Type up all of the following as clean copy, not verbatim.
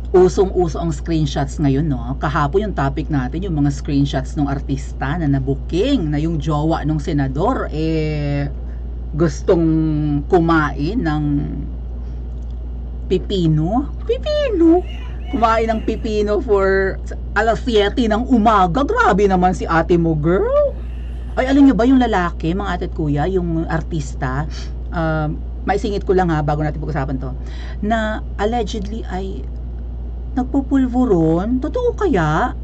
usong-uso ang screenshots ngayon, no? Kahapon yung topic natin, yung mga screenshots ng artista na nabuking na yung jowa ng senador, gustong kumain ng pipino. Pipino? Kumain ng pipino for alas 7 ng umaga. Grabe naman si ate mo, girl. Ay, alam nyo ba yung lalaki, mga ate at kuya, yung artista, maisingit ko lang ha, bago natin pag-usapan to, na allegedly ay nagpupulburon? Totoo kaya?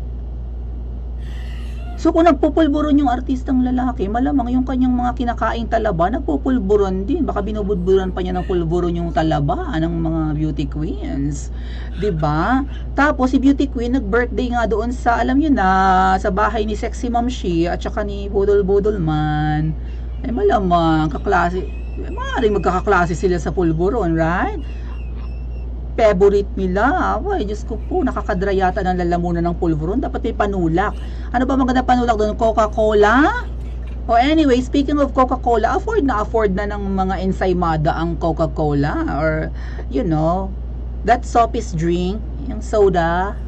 So kung nagpupulburon yung artistang lalaki, malamang yung kanyang mga kinakaing talaba, nagpupulburon din. Baka binubudburan pa niya ng pulburon yung talaba ng mga beauty queens. 'Di ba? Tapos si beauty queen nag-birthday nga doon sa, alam niyo na, sa bahay ni Sexy Ma'am Shi at saka ni Budol Budol Man. Malamang kaklase, maaaring magkakaklase sila sa pulburon, right? Favorite nila. Ay, Diyos ko po, nakakadra yata ng lalamunan ng pulveron. Dapat may panulak. Ano ba maganda panulak doon? Coca-Cola? O anyway, speaking of Coca-Cola, afford na ng mga ensaymada ang Coca-Cola. Or, you know, that soapist drink, yung soda.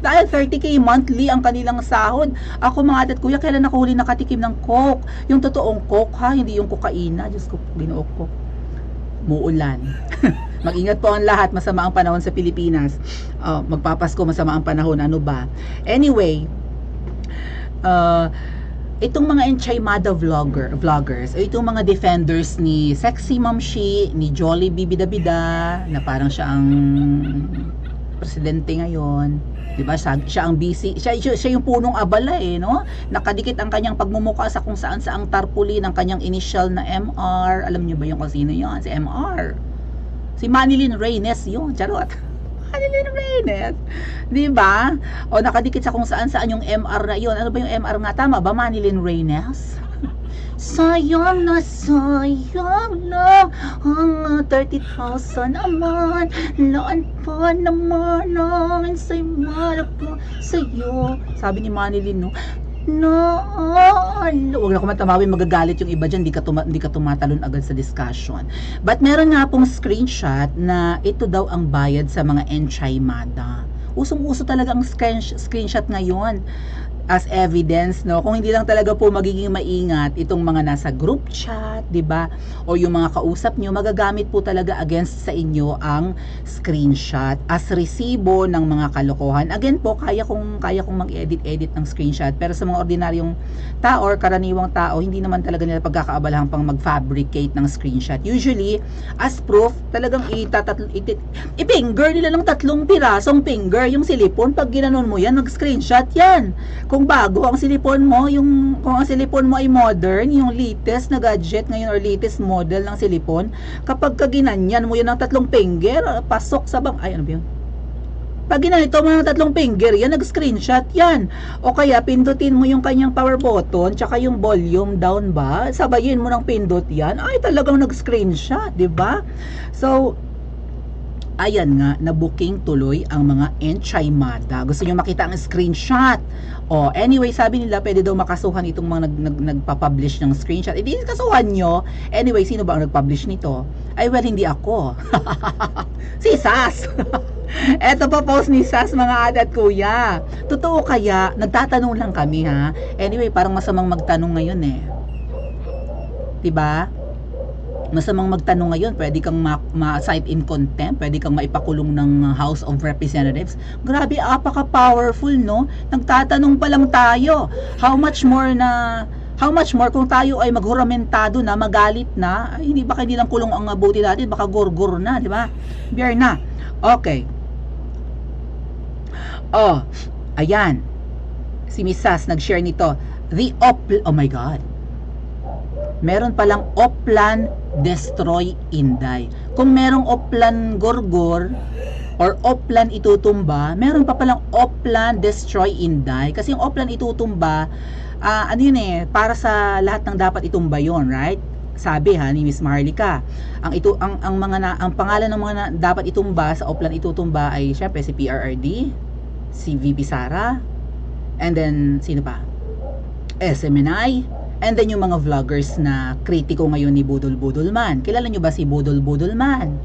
Dahil 30k monthly ang kanilang sahod. Ako mga adat kuya, kailan ako huli nakatikim ng Coke? Yung totoong Coke ha, hindi yung kokaina. Diyos ko, binuok ko. Muulan. Mag-ingat po ang lahat, masama ang panahon sa Pilipinas. Magpapasko, masama ang panahon, ano ba? Anyway, itong mga enchaymada vloggers, itong mga defenders ni Sexy Ma'am Shi, ni Jolly Bibida-Bida, na parang siya ang presidente ngayon, 'di ba? Siya ang busy, siya yung punong abala no? Nakadikit ang kanyang pagmumukha sa kung saan saang tarpaulin ng kanyang initial na MR. Alam niyo ba yung kung sino 'yon? Si MR. Si Manilyn Reynes 'yon, charot. Manilyn Reynes, 'di ba? O nakadikit sa kung saan yung MR na 'yon. Ano ba yung MR nga, tama ba? Manilyn Reynes? Sayang na ang 30,000 naman. Laan pa naman ang ensaymada po sa'yo. Sabi ni Manilyn, no? Huwag na kumatamawin, magagalit yung iba dyan, di ka tumatalon agad sa discussion. But meron nga pong screenshot na ito daw ang bayad sa mga ensaymada. Usong-uso talaga ang screenshot ngayon as evidence, no? Kung hindi lang talaga po magiging maingat itong mga nasa group chat, 'di ba? O yung mga kausap nyo, magagamit po talaga against sa inyo ang screenshot as resibo ng mga kalokohan. Again po, kaya kong mag-edit ng screenshot, pero sa mga ordinaryong tao or karaniwang tao, hindi naman talaga nila pagkakaabalahan pang mag-fabricate ng screenshot. Usually, as proof, talagang i-finger nila ng 3 pirasong finger yung silipon. Pag ginanon mo yan, mag-screenshot yan. Kung bago ang silipon mo, kung ang silipon mo ay modern, yung latest na gadget ngayon or latest model ng silipon, kapag kaginanyan mo yan ng 3 finger, pasok sa ay ano ba yun? Pag ginanito mo ng 3 finger, yan, nag-screenshot yan. O kaya, pindutin mo yung kanyang power button, tsaka yung volume down ba, sabayin mo ng pindot yan, ay talagang nag-screenshot, di ba? So, ayan nga, na-booking tuloy ang mga enchaymada. Gusto nyo makita ang screenshot? O, anyway, sabi nila, pwede daw makasuhan itong mga nagpa-publish ng screenshot. Hindi kasuhan nyo. Anyway, sino ba ang nag-publish nito? Ay, well, hindi ako. Si Sas. Eto pa post ni Sas, mga ate at kuya. Totoo kaya? Nagtatanong lang kami, ha? Anyway, parang masamang magtanong ngayon, diba? Masamang magtanong ngayon, pwede kang ma-cite in contempt, pwede kang maipakulong ng House of Representatives. Grabe, apaka-powerful, no? Nagtatanong pa lang tayo. How much more kung tayo ay maghuramentado na, magalit na, ay, hindi baka hindi lang kulong ang buti natin, baka gorgor na, di ba? Beer na. Okay. Oh, ayan. Si Miss Sas nag-share nito. Oh my God. Meron palang Oplan Destroy Inday. Kung merong Oplan Gorgor or Oplan Itutumba, meron pa palang Oplan Destroy Inday. Kasi yung Oplan Itutumba, ano yun para sa lahat ng dapat itumba yon, right? Sabi ni Miss Maharlika, ang pangalan ng mga dapat itumba sa Oplan Itutumba ay syempre si PRRD, si VP Sara, and then sino pa? SMNI, and then yung mga vloggers na kritiko ngayon ni Budol Budol Man. Kilala nyo ba si Budol Budol Man?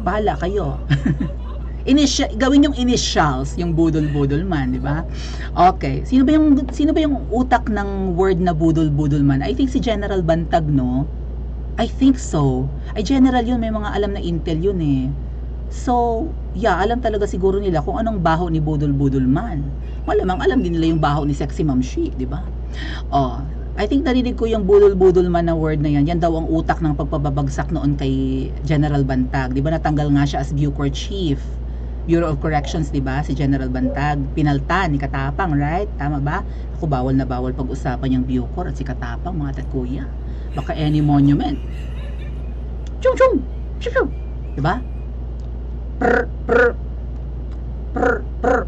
bahala kayo. Gawin yung initials, yung budol-budol man, di ba? Okay. Sino ba yung utak ng word na budol-budol man? I think si General Bantag, no? I think so. Ay, general yun, may mga alam na intel yun eh. So, yeah, alam talaga siguro nila kung anong baho ni budol-budol man. Malamang alam din nila yung baho ni Sexy Ma'am Shi, di ba? Oh, I think narinig ko yung budol-budol man na word na yan. Yan daw ang utak ng pagpapabagsak noon kay General Bantag. Di ba natanggal nga siya as Bucor Chief? Bureau of Corrections, di ba? Si General Bantag, pinaltan ni Katapang, right? Tama ba? Ako, bawal na bawal pag-usapan yung Bucor at si Katapang, mga tatkuya. Baka any monument. Chung chung! Chung chung! Di ba? Prr, prr, prr, prr.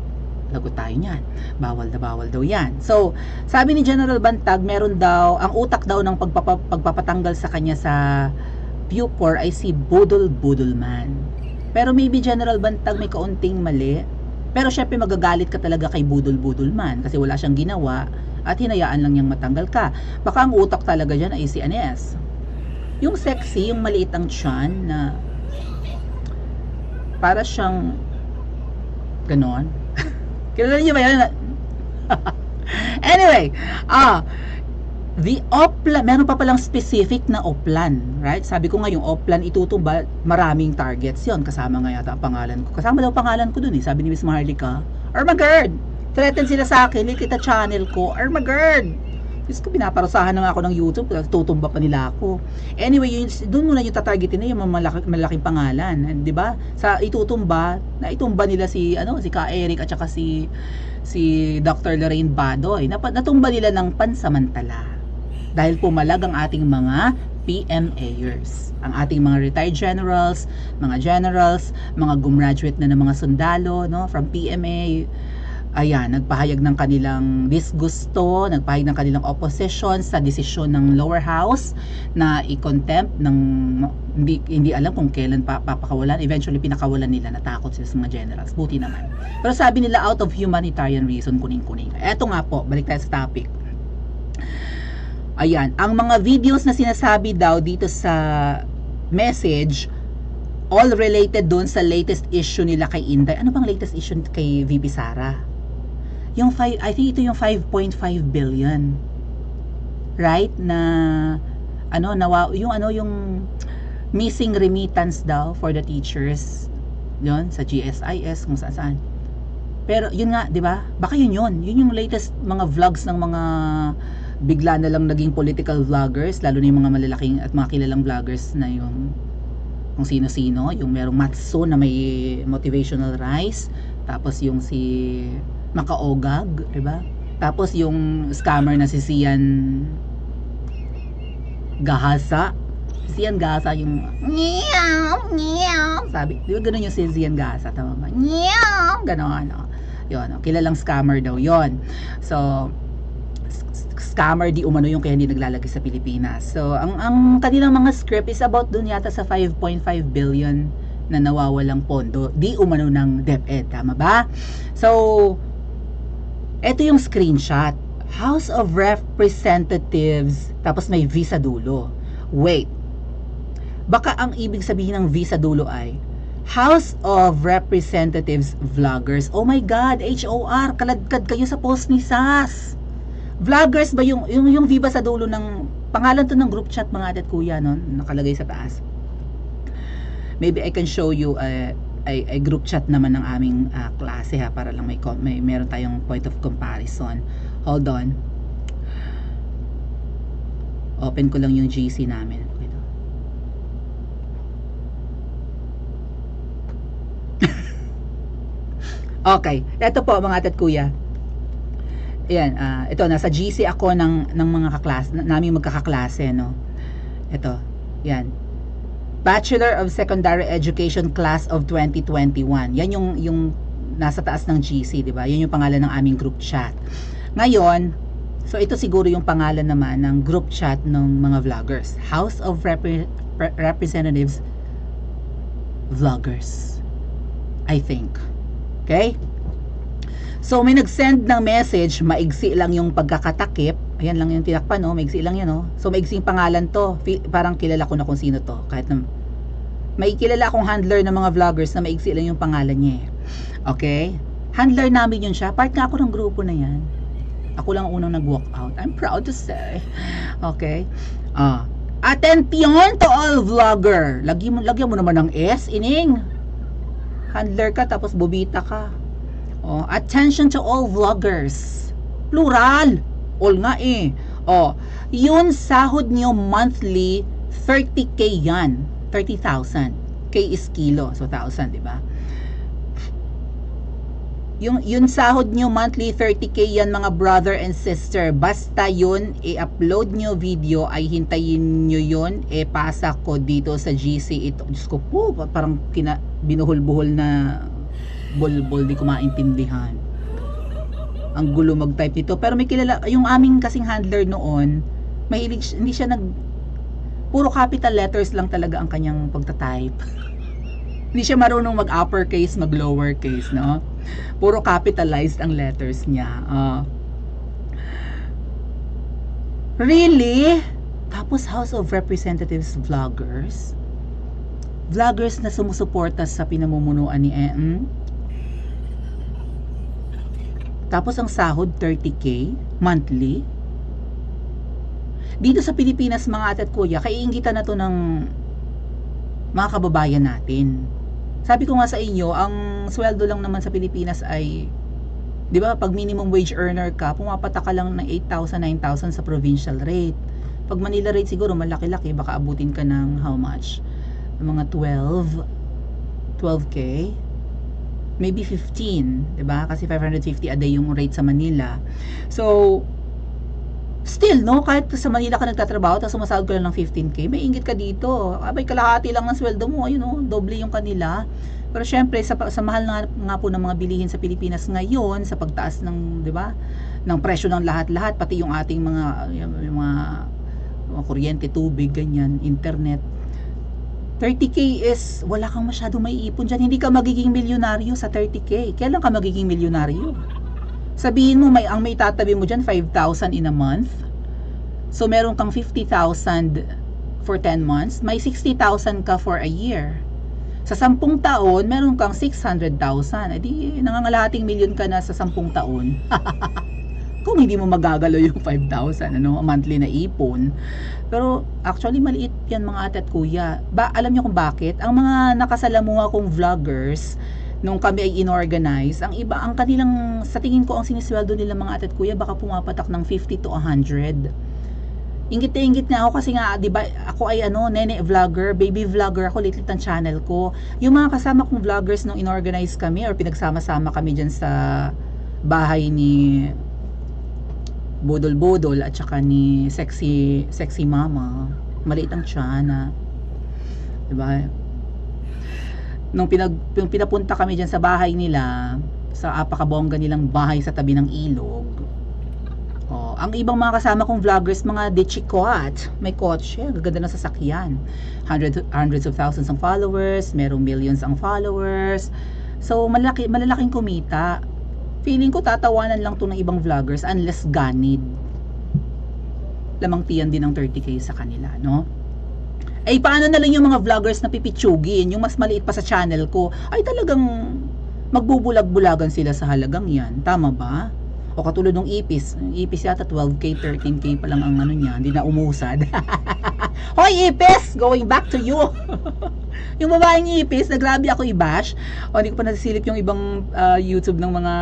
Lagot tayo niyan. Bawal na bawal daw yan. So, sabi ni General Bantag, meron daw, ang utak daw ng pagpapatanggal sa kanya sa Bucor ay si Budol Budolman. Pero maybe General Bantag may kaunting mali. Pero syempre magagalit ka talaga kay Budol Budolman kasi wala siyang ginawa at hinayaan lang niyang matanggal ka. Baka ang utak talaga dyan ay si Anes. Yung sexy, yung maliit ang tiyan na para siyang ganon. Kilala niyo ba yan? Anyway, the Oplan, meron pa palang specific na Oplan, right? Sabi ko nga yung Oplan itutumba, maraming targets yon. Kasama nga yata ang pangalan ko. Kasama daw pangalan ko dun eh. Sabi ni Miss Marlica, Armagerd! Threaten sila sa akin, kita channel ko, Armagerd! Diyos ko, pinaparusahan na nga ako ng YouTube, tutumba pa nila ako. Anyway, doon muna yung tatargetin na yung malaking pangalan, di ba? Sa itutumba, naitumba nila si Ka Eric at saka si Dr. Lorraine Badoy. Natumba nila ng pansamantala. Dahil pumalag ang ating mga PMAers, ang ating mga retired generals, mga gumraduate na ng mga sundalo, no, from PMA. Ayan, nagpahayag ng kanilang disgusto, nagpahayag ng kanilang opposition sa desisyon ng lower house na i-contempt ng hindi alam kung kailan papakawalan. Eventually pinakawalan nila, natakot sila sa mga generals. Buti naman. Pero sabi nila out of humanitarian reason, kuning-kuning. Eto nga po, balik tayo sa topic. Ayan, ang mga videos na sinasabi daw dito sa message, all related doon sa latest issue nila kay Inday. Ano bang latest issue kay VP Sara? I think ito yung 5.5 billion. Right? Na yung missing remittance daw for the teachers. Yun, sa GSIS, kung saan. Pero yun nga, di ba? Baka yun yung latest mga vlogs ng mga bigla na lang naging political vloggers, lalo na yung mga malalaking at mga kilalang vloggers na yung kung sino-sino, yung merong Matso na may motivational rice, tapos yung si Makaogag, diba? Tapos yung scammer na si Sian Gahasa. Sian Gahasa yung sabi, di ba ganun yung si Sian Gahasa, tama ba? Ganon, yun, kilalang scammer daw yon. So scammer di umano yung kaya hindi naglalagay sa Pilipinas. So ang kanilang mga script is about dun yata sa 5.5 billion na nawawalang pondo di umano ng DepEd, tama ba? So eto yung screenshot, House of Representatives, tapos may V sa dulo. Wait, baka ang ibig sabihin ng V sa dulo ay House of Representatives Vloggers. Oh my God, HOR, kaladkad kayo sa post ni Sas. Vloggers ba yung Viva sa dulo ng pangalan to ng group chat, mga adat kuya, no? Nakalagay sa taas. Maybe I can show you a group chat naman ng aming klase ha, para lang may meron tayong point of comparison. Hold on. Open ko lang yung GC namin. Okay, eto po mga atat kuya. Ayan, ito, nasa GC ako ng mga naming magkakaklase, no? Ito, yan. Bachelor of Secondary Education Class of 2021. Yan yung nasa taas ng GC, di ba? Yan yung pangalan ng aming group chat. Ngayon, so ito siguro yung pangalan naman ng group chat ng mga vloggers. House of Representatives Vloggers, I think. Okay? So may nag-send ng message, maigsi lang yung pagkakatakip. Ayan lang yung tinakpan, no? Maigsi lang yan, no? So maigsi yung pangalan to. Parang kilala ko na kung sino to. Kahit na May kilala akong handler ng mga vloggers na maiksi lang yung pangalan niya eh. Okay? Handler namin yun siya. Part nga ako ng grupo na yan. Ako lang ang unang nag-walk out. I'm proud to say. Okay? Attention to all vlogger. Lagyan mo naman ng S, ining. Handler ka tapos bobita ka. Attention to all vloggers. Plural. All nga eh. Yun sahod nyo monthly 30K yan. 30,000. K is kilo. So 1,000, di ba? Yun sahod nyo monthly 30K yan mga brother and sister. Basta yun, i-upload nyo video, ay hintayin nyo yun, pasa ko dito sa GC. Ito, Diyos ko po, parang binuhol-buhol na bol-bol, di ko maintindihan. Ang gulo mag-type nito. Pero may kilala, yung aming kasing handler noon, mahilig, hindi siya puro capital letters lang talaga ang kanyang pagta-type. Hindi siya marunong mag-uppercase, mag-lowercase, no? Puro capitalized ang letters niya. Really? Tapos House of Representatives vloggers? Vloggers na sumusuporta sa pinamumunuan ni Tapos ang sahod 30K monthly. Dito sa Pilipinas mga ate at kuya, kaiingitan na to ng mga kababayan natin. Sabi ko nga sa inyo, ang sweldo lang naman sa Pilipinas ay, di ba, pag minimum wage earner ka, pumapata ka lang ng 8,000, 9,000 sa provincial rate. Pag Manila rate siguro malaki-laki, baka abutin ka ng how much? Mga 12K, maybe 15, di ba? Kasi 550 a day yung rate sa Manila. So, still, no, kahit sa Manila ka nagtatrabaho tapos sumasahod ka lang ng 15K, may inggit ka dito. Abay, kalahati lang ng sweldo mo, ayun, no, doble yung kanila. Pero syempre, sa mahal nga po ng mga bilihin sa Pilipinas ngayon, sa pagtaas ng, di ba, ng presyo ng lahat-lahat, pati yung ating yung mga kuryente, tubig, ganyan, internet. 30K is, wala kang masyadong maiipon dyan. Hindi ka magiging milyonaryo sa 30K. Kailan ka magiging milyonaryo? Sabihin mo, ang may tatabi mo dyan, 5,000 in a month. So, meron kang 50,000 for 10 months. May 60,000 ka for a year. Sa 10 taon, meron kang 600,000. E di, nangangalahating milyon ka na sa 10 taon. Kung hindi mo magagalaw yung 5,000, monthly na ipon. Pero, actually, maliit yan mga ate at kuya. Alam niyo kung bakit? Ang mga nakasalamuha kong vloggers, nung kami ay inorganize, ang iba, ang kanilang, sa tingin ko, ang sinisweldo nila mga ate at kuya, baka pumapatak ng 50 to 100. Ingit na ingit nga ako kasi nga, di ba, ako ay nene vlogger, baby vlogger ako, litlit ang channel ko. Yung mga kasama kong vloggers nung inorganize kami, or pinagsama-sama kami dyan sa bahay ni Bodol-Bodol, at saka ni Sexy Mama, maliit ang tiyan, di ba? Nung pinapunta kami dyan sa bahay nila, sa apakabongga nilang bahay sa tabi ng ilog, ang ibang mga kasama kong vloggers, mga dechikot, may kotse, gaganda ng sasakyan, hundreds of thousands ang followers, merong millions ang followers. So malalaking kumita. Feeling ko tatawanan lang to ng ibang vloggers unless ganid. Lamang tiyan din ng 30K sa kanila, no? Paano na lang yung mga vloggers na pipitsugin, yung mas maliit pa sa channel ko, ay talagang magbubulag-bulagan sila sa halagang yan. Tama ba? O katulad ng Ipis. Ipis yata 12K, 13K pa lang ang niya, hindi na umusad. Hoy Ipis! Going back to you! Yung babaeng Ipis, na grabe ako i-bash. Hindi ko pa nasisilip yung ibang YouTube ng mga,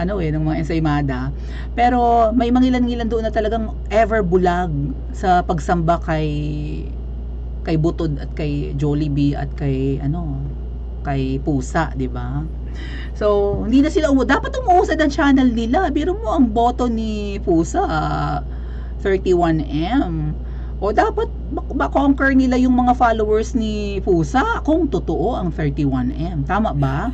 ng mga ensaymada. Pero may mangilan-ngilan doon na talagang ever bulag sa pagsamba kay Butod at kay Jollibee at kay Pusa, 'di ba? So, hindi na sila dapat umuusad ang channel nila. Biro mo ang boto ni Pusa 31M. O dapat ma-conquer nila yung mga followers ni Pusa kung totoo ang 31M. Tama ba?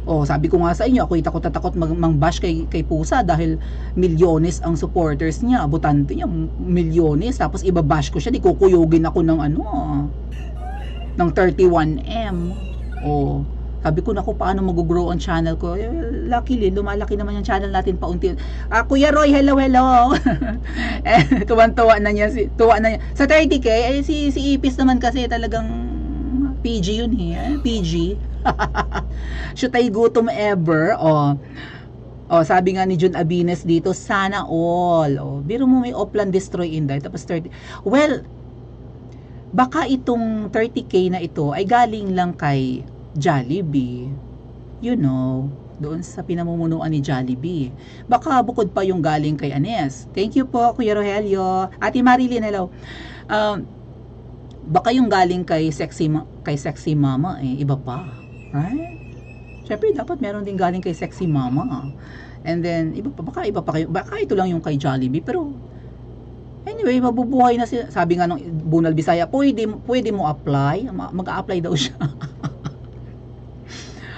O, sabi ko nga sa inyo, ako takot na takot mang-bash kay Pusa dahil milyones ang supporters niya, abotante niya, milyones, tapos ibabash ko siya, di kukuyugin ako ng ng 31M. O, sabi ko, naku, paano mag-grow ang channel ko? Luckily, lumalaki naman yung channel natin paunti. Kuya Roy, hello. Tuwan-tuwa na niya. Sa 30K, si Ipis naman kasi talagang PG yun eh. PG. Should I gutom ever? Sabi nga ni Jun Abines dito, sana all. Biro mo may Oplan Destroy Inday, tapos 30. Well, baka itong 30K na ito ay galing lang kay Jollibee. You know, doon sa pinamumunuan ni Jollibee. Baka bukod pa yung galing kay Anes. Thank you po, Kuya Rogelio. Ate Marilyn, hello. Baka yung galing kay Sexy Mama, iba pa. Right? Siyempre, dapat meron din galing kay Sexy Mama. And then, baka ito lang yung kay Jollibee. Pero, anyway, mabubuhay na siya. Sabi nga nung Bunal Bisaya, pwede mo apply. Mag-a-apply daw siya.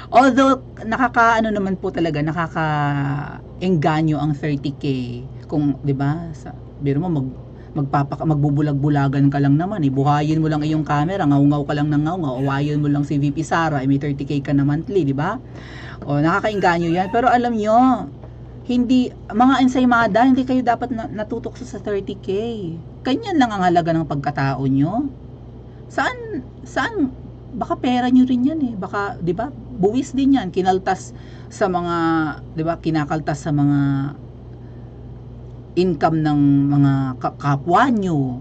Although, naman po talaga, nakaka-engganyo ang 30K. Kung, di ba, biro mo, magbubulag-bulagan ka lang naman, buhayin mo lang iyong camera, ngaw-ngaw ka lang ng ngaw-ngaw, awayin mo lang si VP Sara, may 30K ka na monthly, di ba? Nakakainganyo yan. Pero alam nyo, hindi, mga ensaymada, hindi kayo dapat natutukso sa 30K. Ganyan lang ang halaga ng pagkatao nyo. Saan, baka pera nyo rin yan baka, di ba, buwis din yan, kinaltas sa mga, di ba, kinakaltas sa mga income ng mga kapwa nyo.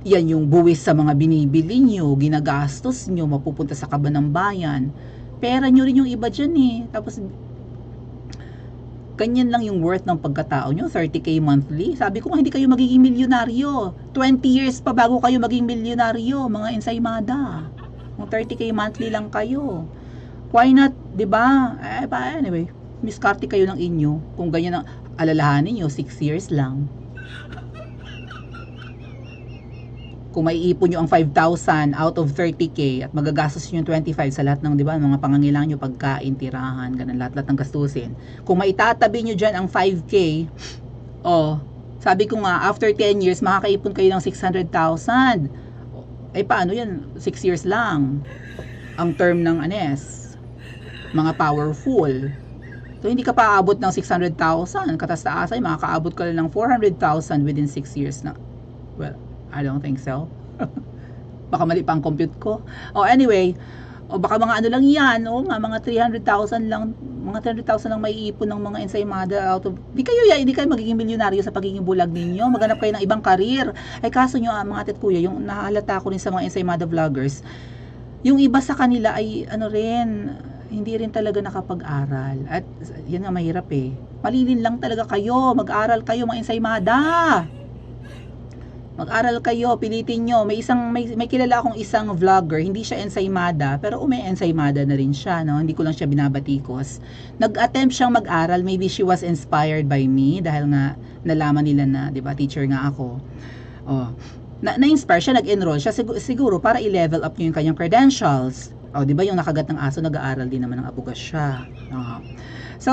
Yan yung buwis sa mga binibili nyo, ginagastos nyo, mapupunta sa kaban ng bayan. Pera nyo rin yung iba dyan Tapos, ganyan lang yung worth ng pagkatao nyo, 30K monthly. Sabi ko nga, hindi kayo magiging milyonaryo. 20 years pa bago kayo maging milyonaryo, mga ensaymada. Kung 30K monthly lang kayo. Why not, di ba? Anyway, miskarte kayo ng inyo. Kung ganyan ang alalahanin nyo, 6 years lang. Kung may ipon nyo ang 5,000 out of 30K at magagastos nyo yung 25 sa lahat ng, di ba, mga pangangailangan nyo, pagkain, tirahan, ganun, lahat ng gastusin. Kung may itatabi nyo dyan ang 5K, sabi ko nga, after 10 years, makakaipon kayo ng 600,000. Paano yan? 6 years lang. Ang term ng Anes. Mga powerful. So, hindi ka pa aabot ng 600,000. Katas-taas ay makakaabot ka lang ng 400,000 within 6 years na. Well, I don't think so. Baka mali pa ang compute ko. Anyway, baka mga ano lang yan, mga 300,000 lang, mga 300,000 lang may iipon ng mga ensaymada out of, hindi kayo magiging milyonaryo sa pagiging bulag ninyo, maghanap kayo ng ibang karir. Kaso nyo, mga atit kuya, yung nahalata ko rin sa mga ensaymada vloggers, yung iba sa kanila ay, hindi rin talaga nakapag-aral. At, yan nga mahirap Malilin lang talaga kayo, mag-aral kayo mga ensaymada. Mag-aral kayo, pilitin nyo. May kilala akong isang vlogger, hindi siya ensaymada, pero ensaymada na rin siya, no? Hindi ko lang siya binabatikos. Nag-attempt siyang mag-aral, maybe she was inspired by me, dahil nga nalaman nila na, di ba, teacher nga ako. Na-inspire siya, nag-enroll siya, siguro para i-level up niyo yung kanyang credentials. Di ba yung nakagat ng aso, nag-aaral din naman ng abugas siya. So,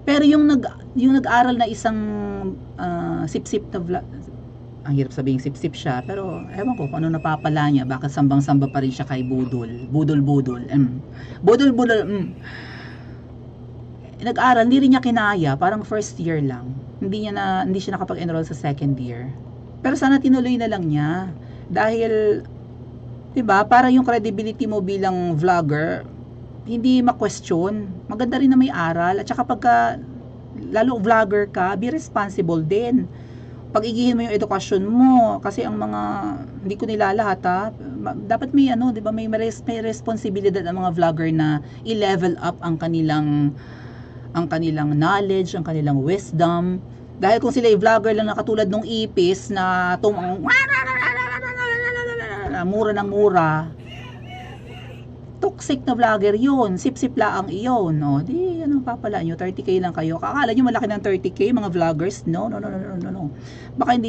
pero yung nag-aral na isang sip-sip na vlog, ang hirap sabihin sip-sip siya, pero ewan ko kung ano napapala niya, bakit sambang-samba pa rin siya kay Budol. Budol. Nag-aral, hindi rin niya kinaya, parang first year lang. Hindi siya nakapag-enroll sa second year. Pero sana tinuloy na lang niya. Dahil, diba, para yung credibility mo bilang vlogger, hindi ma-question. Maganda rin na may aral. At saka pagka, lalo vlogger ka, be responsible din. Pag-igihin mo yung edukasyon mo, kasi ang mga, hindi ko nilalahat dapat may diba, may responsibilidad ang mga vlogger na i-level up ang kanilang knowledge, ang kanilang wisdom. Dahil kung sila vlogger lang na katulad nung ipis na mura ng mura, toxic na vlogger yun, sip-sip lang iyon, di anong papala nyo, 30K lang kayo, kakala nyo malaki ng 30K mga vloggers, no, baka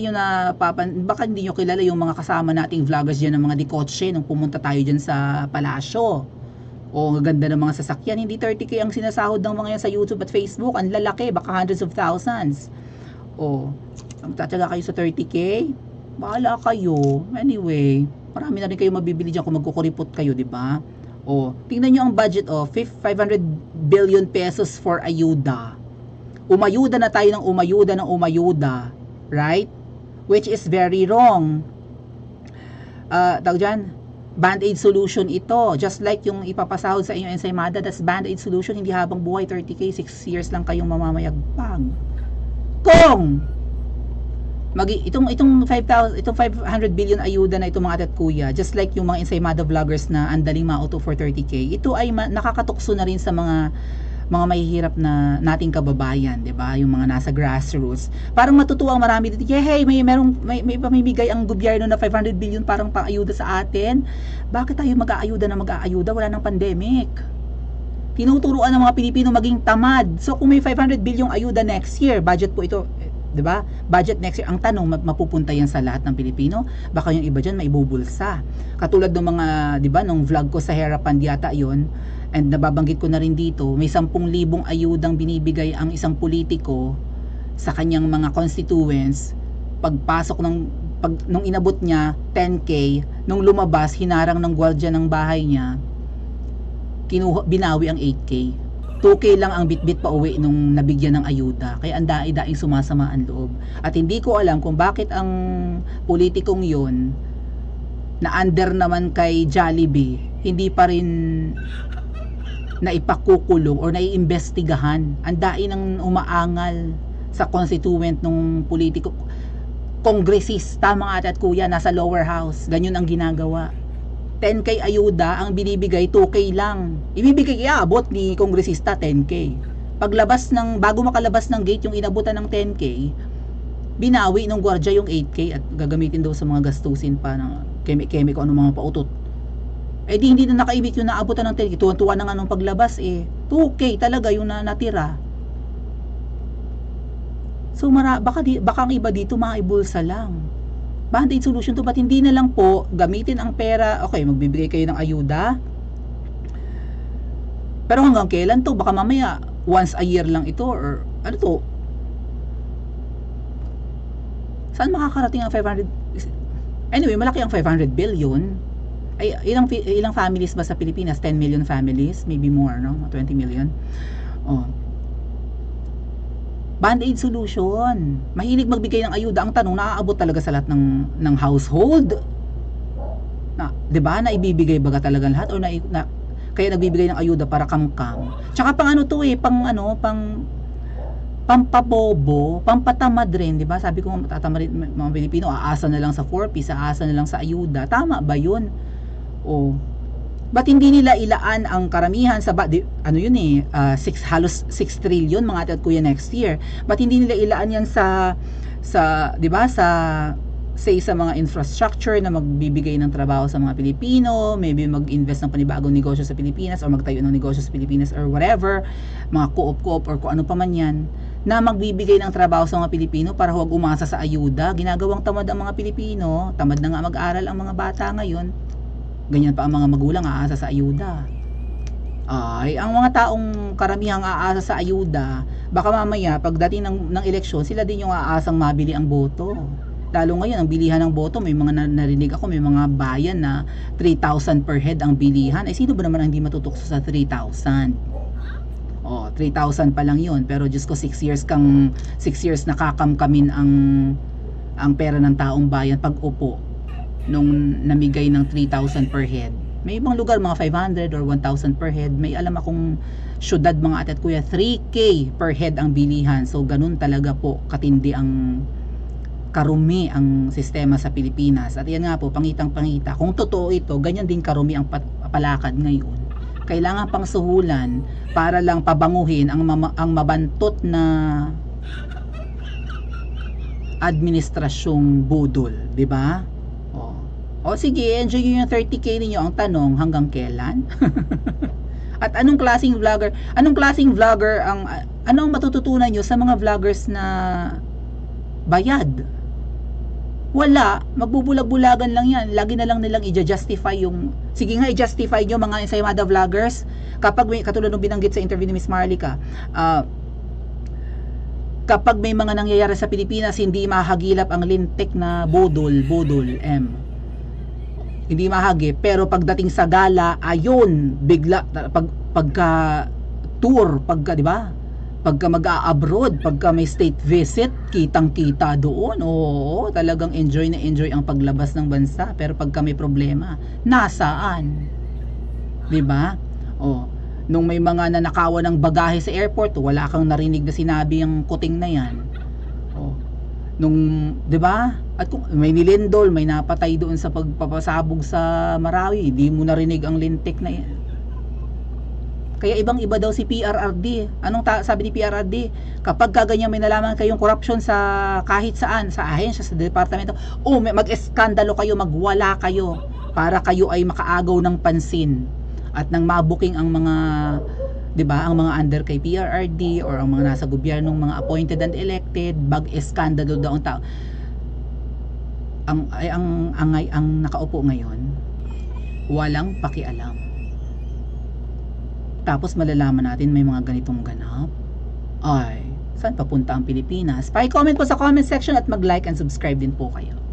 hindi nyo kilala yung mga kasama nating vloggers dyan ng mga dikotse nung pumunta tayo dyan sa palasyo, ganda ng mga sasakyan, hindi 30K ang sinasahod ng mga yan sa YouTube at Facebook, ang lalaki, baka hundreds of thousands. Magtatsaga kayo sa 30K, bahala kayo. Anyway, marami na rin kayo mabibili dyan kung magkukuripot kayo, di ba? Tingnan nyo ang budget 500 billion pesos for ayuda. Umayuda na tayo ng umayuda, right? Which is very wrong. Tawag dyan, Band-aid solution ito. Just like yung ipapasahod sa inyong ensaymada, that's band-aid solution. Hindi habang buhay, 30K, 6 years lang kayong mamamayagpag. Kung itong 500 billion ayuda na itong mga ate at kuya, just like yung mga ensaymada vloggers na andaling mauto for 30K, ito ay nakakatukso na rin sa mga mahihirap na nating kababayan, 'di ba? Yung mga nasa grassroots. Parang matutuwang marami dito. Hey, may pamimigay ang gobyerno na 500 billion parang pang-ayuda sa atin. Bakit tayo mag-aayuda na mag-aayuda? Wala nang pandemic. Tinuturuan ng mga Pilipino maging tamad. So kung may 500 billion ayuda next year, budget po ito, 'di ba? Budget next year. Ang tanong, mapupunta yan sa lahat ng Pilipino? Baka yung iba diyan maibubulsa. Katulad ng mga, 'di ba, nung vlog ko sa Herapan yata 'yon. And nababanggit ko na rin dito, may 10,000 ayudang binibigay ang isang politiko sa kanyang mga constituents. Pagpasok nung inabot niya 10K, nung lumabas hinarang ng gwardiya ng bahay niya, binawi ang 8K. 2K lang ang bitbit pa uwi nung nabigyan ng ayuda. Kaya ang daing sumasama ang loob. At hindi ko alam kung bakit ang politikong yon na under naman kay Jollibee, hindi pa rin na ipakukulong or naiimbestigahan. Ang daing ng umaangal sa constituent nung politiko, kongresista, mga ate at kuya, nasa lower house. Ganyan ang ginagawa. 10K ayuda, ang binibigay 2K lang. Ibibigay abot ni kongresista 10K. Bago makalabas ng gate yung inabutan ng 10K, binawi ng gwardiya yung 8K at gagamitin daw sa mga gastusin pa ng keme-keme kung ano mga pautot. Eh di hindi na nakaibig yung naabutan ng 10K. Tuwan-tuwa na nga nung paglabas 2K talaga yung natira. So baka ang iba dito maibulsa lang. Band-aid solution to, ba't hindi na lang po gamitin ang pera? Okay, magbibigay kayo ng ayuda. Pero hanggang kailan to? Baka mamaya once a year lang ito or ano to? Saan makakarating ang 500? Anyway, malaki ang 500 billion. Ay, ilang families ba sa Pilipinas? 10 million families, maybe more, no? 20 million. Band-aid solution. Mahilig magbigay ng ayuda. Ang tanong, naaabot talaga sa lahat ng household? 'Di ba? Na ibibigay ba talaga lahat or kaya nagbibigay ng ayuda para kamkam. Tsaka pang pampabobo, pampatamad rin, 'di ba? Sabi ko matatamad mga Pilipino, aasa na lang sa 4Ps, aasa na lang sa ayuda. Tama ba 'yun? Ba't hindi nila ilaan ang karamihan sa halos 6 trillion mga ate at kuya next year? Ba't hindi nila ilaan yan sa 'di ba, sa mga infrastructure na magbibigay ng trabaho sa mga Pilipino, maybe mag-invest ng panibagong negosyo sa Pilipinas or magtayo ng negosyo sa Pilipinas or whatever, mga co-op or kung ano pa man yan, na magbibigay ng trabaho sa mga Pilipino para huwag umasa sa ayuda. Ginagawang tamad ang mga Pilipino, tamad na nga mag-aral ang mga bata ngayon. Ganyan pa ang mga magulang aasa sa ayuda. Ay, ang mga taong karamihang aasa sa ayuda, baka mamaya pagdating ng eleksyon, sila din yung aasang mabili ang boto. Lalo ngayon, ang bilihan ng boto, may mga narinig ako, may mga bayan na 3,000 per head ang bilihan. Ay, sino ba naman ang hindi matutukso sa 3,000? 3,000 pa lang yun. Pero Diyos ko, 6 years nakakamkamin ang pera ng taong bayan pag upo nung namigay ng 3,000 per head. May ibang lugar mga 500 or 1,000 per head. May alam akong syudad mga ate at kuya, 3K per head ang bilihan. So ganun talaga po katindi ang karumi ang sistema sa Pilipinas. At yan nga po, pangitang-pangita. Kung totoo ito, ganyan din karumi ang palakad ngayon. Kailangan pang suhulan para lang pabanguhin ang mabantot na administrasyong budol, di ba? O sige, enjoy nyo yung 30K ninyo. Ang tanong, hanggang kailan? At anong klaseng vlogger anong matututunan nyo sa mga vloggers na bayad? Wala, magbubulag-bulagan lang yan. Lagi na lang nilang i-justify yung, sige nga i-justify nyo mga ensaymada vloggers. Kapag may, katulad nung binanggit sa interview ni Miss Marlica, kapag may mga nangyayari sa Pilipinas, hindi mahagilap ang lintik na budol, hindi mahagi, pero pagdating sa gala, ayun, bigla pagka tour, di ba? Pagka mag-a-abroad, pagka may state visit, kitang-kita doon. Oo, talagang enjoy na enjoy ang paglabas ng bansa. Pero pagka may problema, nasaan? 'Di ba? Oh, nung may mga nanakawan ng bagahe sa airport, wala kang narinig na sinabi ang kuting na 'yan. Oh, nung 'di ba? At kung may nilindol, may napatay doon sa pagpapasabog sa Marawi, di mo narinig ang lintik na 'yan. Kaya ibang-iba daw si PRRD. Sabi ni PRRD? Kapag kaganyan may nalaman kayong korupsyon sa kahit saan, sa ahensya, sa departamento, mag-eskandalo kayo, magwala kayo para kayo ay makaagaw ng pansin at nang mabuking ang mga 'di ba, ang mga under kay PRRD or ang mga nasa gobyernong mga appointed and elected, mag-eskandalo daw ang tao. Ang nakaupo ngayon, walang pakialam. Tapos malalaman natin may mga ganitong ganap. Ay, saan papunta ang Pilipinas? Pa-comment po sa comment section at mag-like and subscribe din po kayo.